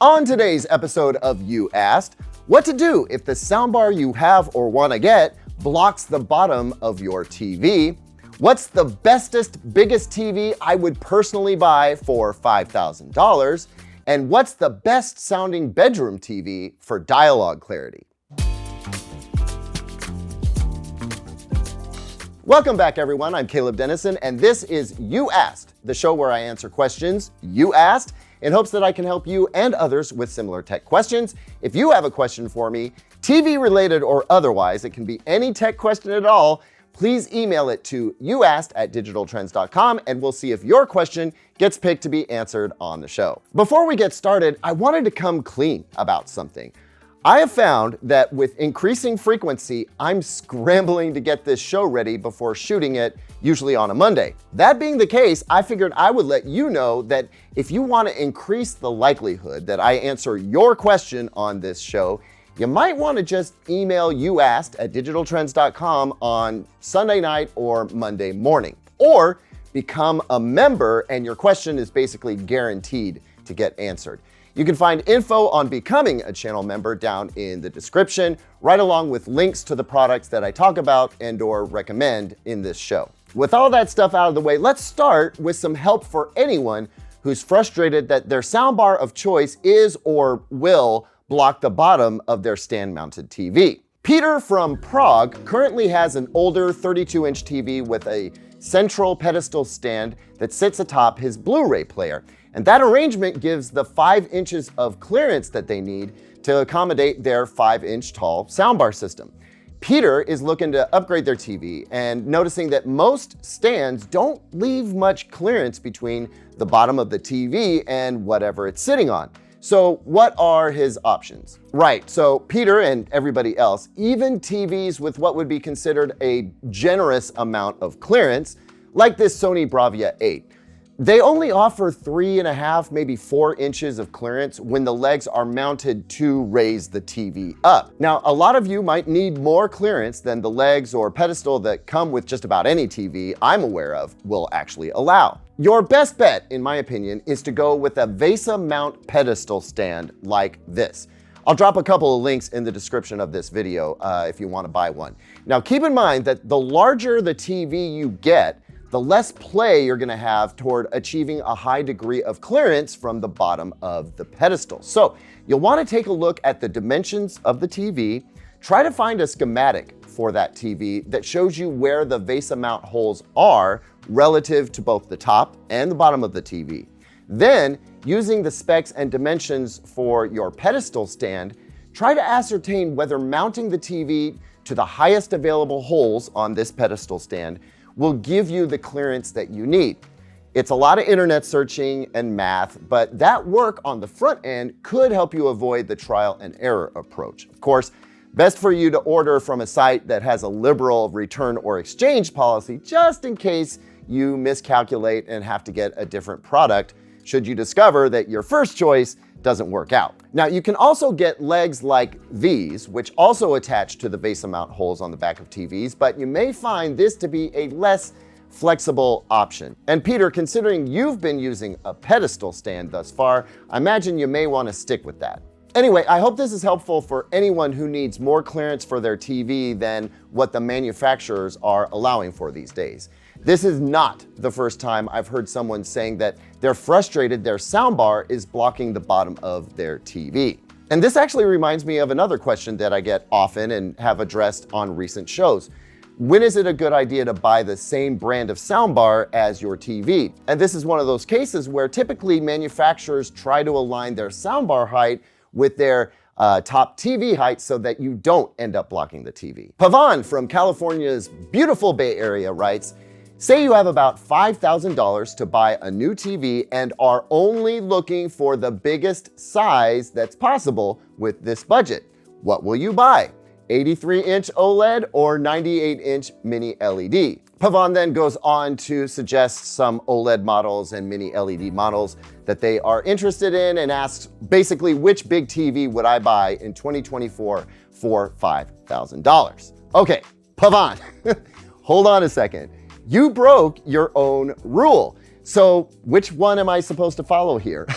On today's episode of You Asked, what to do if the soundbar you have or want to get blocks the bottom of your TV, what's the bestest, biggest TV I would personally buy for $5,000, and what's the best sounding bedroom TV for dialogue clarity. Welcome back, everyone. I'm Caleb Dennison, and this is You Asked, the show where I answer questions you asked in hopes that I can help you and others with similar tech questions. If you have a question for me, TV related or otherwise, it can be any tech question at all, please email it to youasked@digitaltrends.com and we'll see if your question gets picked to be answered on the show. Before we get started, I wanted to come clean about something. I have found that with increasing frequency, I'm scrambling to get this show ready before shooting it, usually on a Monday. That being the case, I figured I would let you know that if you want to increase the likelihood that I answer your question on this show, you might want to just email youasked@digitaltrends.com on Sunday night or Monday morning, or become a member and your question is basically guaranteed to get answered. You can find info on becoming a channel member down in the description, right along with links to the products that I talk about and or recommend in this show. With all that stuff out of the way, let's start with some help for anyone who's frustrated that their soundbar of choice is or will block the bottom of their stand-mounted TV. Peter from Prague currently has an older 32-inch TV with a central pedestal stand that sits atop his Blu-ray player. And that arrangement gives the 5 inches of clearance that they need to accommodate their 5-inch tall soundbar system. Peter is looking to upgrade their TV and noticing that most stands don't leave much clearance between the bottom of the TV and whatever it's sitting on. So what are his options? Right, so Peter and everybody else, even TVs with what would be considered a generous amount of clearance, like this Sony Bravia 8, they only offer 3.5, maybe 4 inches of clearance when the legs are mounted to raise the TV up. Now, a lot of you might need more clearance than the legs or pedestal that come with just about any TV I'm aware of will actually allow. Your best bet, in my opinion, is to go with a VESA mount pedestal stand like this. I'll drop a couple of links in the description of this video if you want to buy one. Now, keep in mind that the larger the TV you get, the less play you're gonna have toward achieving a high degree of clearance from the bottom of the pedestal. So you'll wanna take a look at the dimensions of the TV, try to find a schematic for that TV that shows you where the VESA mount holes are relative to both the top and the bottom of the TV. Then, using the specs and dimensions for your pedestal stand, try to ascertain whether mounting the TV to the highest available holes on this pedestal stand will give you the clearance that you need. It's a lot of internet searching and math, but that work on the front end could help you avoid the trial and error approach. Of course, best for you to order from a site that has a liberal return or exchange policy, just in case you miscalculate and have to get a different product should you discover that your first choice doesn't work out. Now, you can also get legs like these, which also attach to the VESA mount holes on the back of TVs, but you may find this to be a less flexible option. And Peter, considering you've been using a pedestal stand thus far, I imagine you may want to stick with that. Anyway, I hope this is helpful for anyone who needs more clearance for their TV than what the manufacturers are allowing for these days. This is not the first time I've heard someone saying that they're frustrated their soundbar is blocking the bottom of their TV. And this actually reminds me of another question that I get often and have addressed on recent shows. When is it a good idea to buy the same brand of soundbar as your TV? And this is one of those cases where typically manufacturers try to align their soundbar height with their top TV height so that you don't end up blocking the TV. Pavan from California's beautiful Bay Area writes, say you have about $5,000 to buy a new TV and are only looking for the biggest size that's possible with this budget. What will you buy? 83-inch OLED or 98-inch mini LED? Pavan then goes on to suggest some OLED models and mini LED models that they are interested in and asks basically which big TV would I buy in 2024 for $5,000. Okay, Pavan, hold on a second. You broke your own rule. So which one am I supposed to follow here?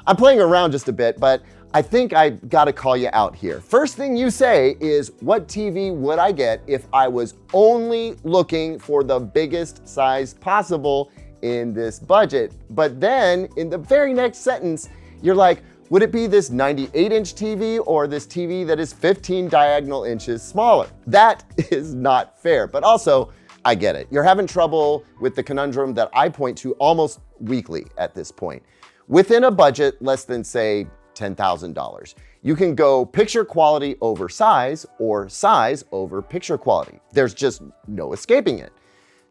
I'm playing around just a bit, but I think I gotta call you out here. First thing you say is, what TV would I get if I was only looking for the biggest size possible in this budget? But then in the very next sentence, you're like, would it be this 98-inch TV or this TV that is 15 diagonal inches smaller? That is not fair, but also, I get it. You're having trouble with the conundrum that I point to almost weekly at this point. Within a budget less than, say, $10,000. You can go picture quality over size or size over picture quality. There's just no escaping it.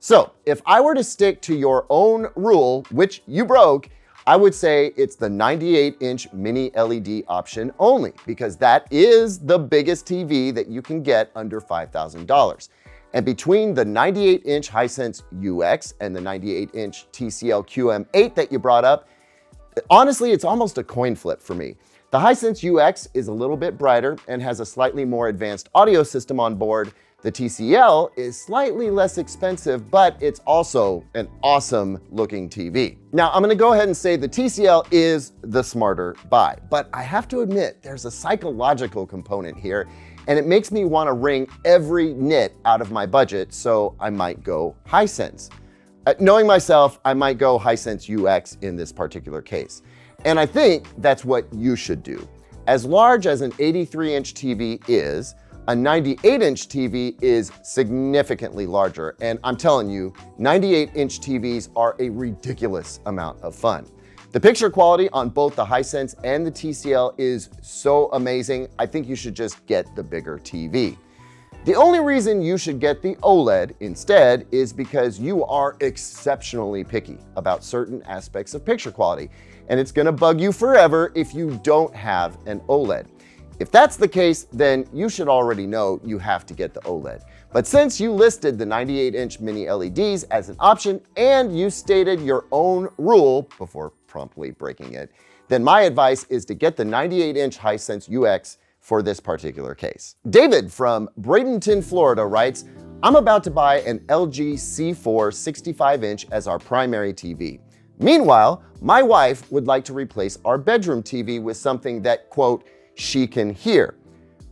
So if I were to stick to your own rule, which you broke, I would say it's the 98-inch mini LED option only, because that is the biggest TV that you can get under $5,000. And between the 98-inch Hisense UX and the 98-inch TCL QM8 that you brought up, honestly, it's almost a coin flip for me. The Hisense UX is a little bit brighter and has a slightly more advanced audio system on board. The TCL is slightly less expensive, but it's also an awesome looking TV. Now, I'm gonna go ahead and say the TCL is the smarter buy, but I have to admit there's a psychological component here, and it makes me wanna wring every nit out of my budget, so I might go Hisense. Knowing myself, I might go Hisense UX in this particular case. And I think that's what you should do. As large as an 83-inch TV is, a 98-inch TV is significantly larger. And I'm telling you, 98-inch TVs are a ridiculous amount of fun. The picture quality on both the Hisense and the TCL is so amazing, I think you should just get the bigger TV. The only reason you should get the OLED instead is because you are exceptionally picky about certain aspects of picture quality, and it's gonna bug you forever if you don't have an OLED. If that's the case, then you should already know you have to get the OLED. But since you listed the 98-inch mini LEDs as an option and you stated your own rule before promptly breaking it, then my advice is to get the 98-inch Hisense UX for this particular case. David from Bradenton, Florida writes, I'm about to buy an LG C4 65-inch as our primary TV. Meanwhile, my wife would like to replace our bedroom TV with something that, quote, she can hear.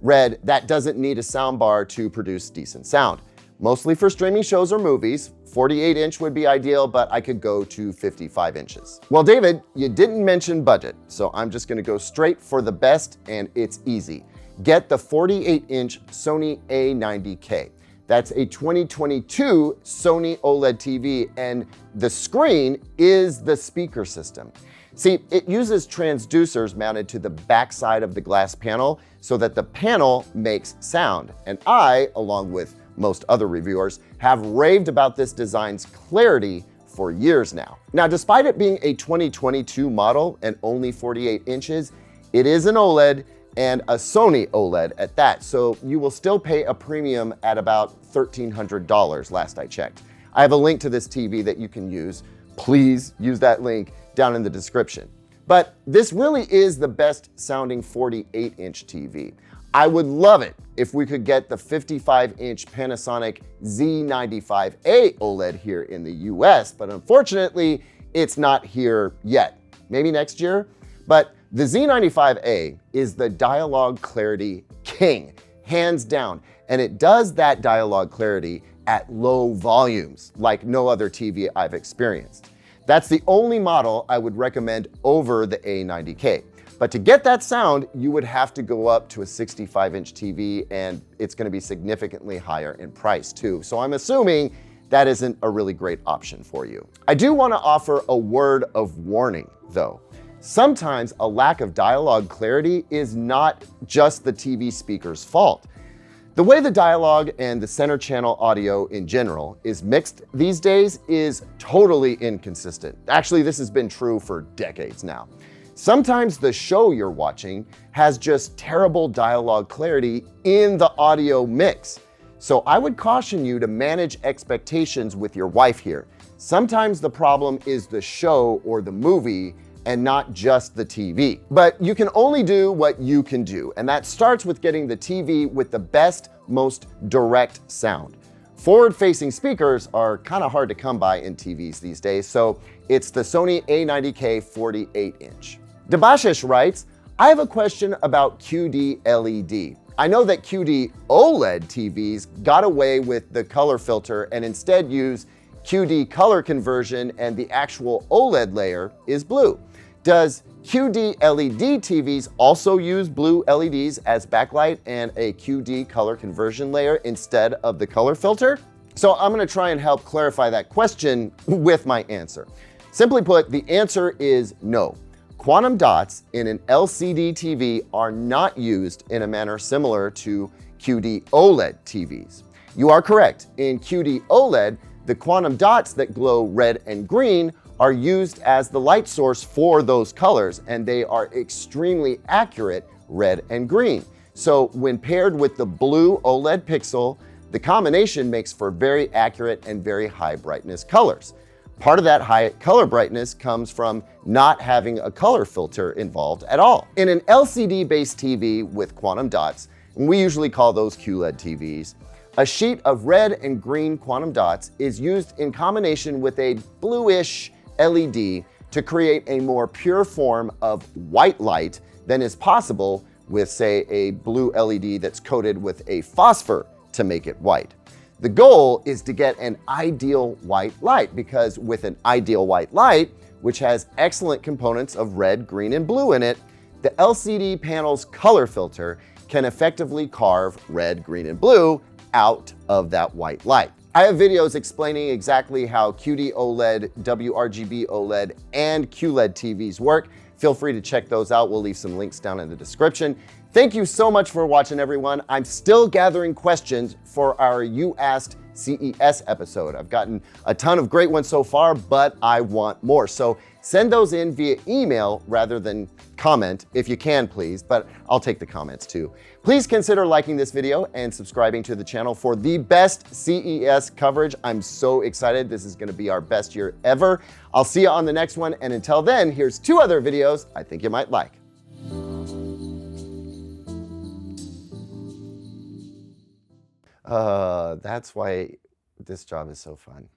Read, that doesn't need a soundbar to produce decent sound. Mostly for streaming shows or movies. 48-inch would be ideal, but I could go to 55 inches. Well, David, you didn't mention budget, so I'm just gonna go straight for the best, and it's easy. Get the 48-inch Sony A90K. That's a 2022 Sony OLED TV, and the screen is the speaker system. See, it uses transducers mounted to the backside of the glass panel so that the panel makes sound. And I, along with most other reviewers, have raved about this design's clarity for years now. Now, despite it being a 2022 model and only 48 inches, it is an OLED and a Sony OLED at that, so you will still pay a premium at about $1,300 last I checked. I have a link to this TV that you can use. Please use that link down in the description. But this really is the best sounding 48-inch TV. I would love it if we could get the 55-inch Panasonic Z95A OLED here in the US, but unfortunately, it's not here yet. Maybe next year? But the Z95A is the dialogue clarity king, hands down, and it does that dialogue clarity at low volumes like no other TV I've experienced. That's the only model I would recommend over the A90K. But to get that sound, you would have to go up to a 65-inch TV, and it's gonna be significantly higher in price too. So I'm assuming that isn't a really great option for you. I do wanna offer a word of warning though. Sometimes a lack of dialogue clarity is not just the TV speaker's fault. The way the dialogue and the center channel audio in general is mixed these days is totally inconsistent. Actually, this has been true for decades now. Sometimes the show you're watching has just terrible dialogue clarity in the audio mix. So I would caution you to manage expectations with your wife here. Sometimes the problem is the show or the movie and not just the TV. But you can only do what you can do, and that starts with getting the TV with the best, most direct sound. Forward-facing speakers are kind of hard to come by in TVs these days, so it's the Sony A90K 48-inch. Debashish writes, I have a question about QD-LED. I know that QD-OLED TVs got away with the color filter and instead use QD color conversion, and the actual OLED layer is blue. Does QD-LED TVs also use blue LEDs as backlight and a QD color conversion layer instead of the color filter? So I'm going to try and help clarify that question with my answer. Simply put, the answer is no. Quantum dots in an LCD TV are not used in a manner similar to QD-OLED TVs. You are correct. In QD-OLED, the quantum dots that glow red and green are used as the light source for those colors, and they are extremely accurate red and green. So when paired with the blue OLED pixel, the combination makes for very accurate and very high brightness colors. Part of that high color brightness comes from not having a color filter involved at all. In an LCD-based TV with quantum dots, and we usually call those QLED TVs, a sheet of red and green quantum dots is used in combination with a bluish LED to create a more pure form of white light than is possible with, say, a blue LED that's coated with a phosphor to make it white. The goal is to get an ideal white light, because with an ideal white light, which has excellent components of red, green, and blue in it, the LCD panel's color filter can effectively carve red, green, and blue out of that white light. I have videos explaining exactly how QD-OLED, WRGB OLED, and QLED TVs work. Feel free to check those out. We'll leave some links down in the description. Thank you so much for watching, everyone. I'm still gathering questions for our You Asked CES episode. I've gotten a ton of great ones so far, but I want more. So send those in via email rather than comment if you can, please, but I'll take the comments too. Please consider liking this video and subscribing to the channel for the best CES coverage. I'm so excited. This is going to be our best year ever. I'll see you on the next one. And until then, here's 2 other videos I think you might like. That's why this job is so fun.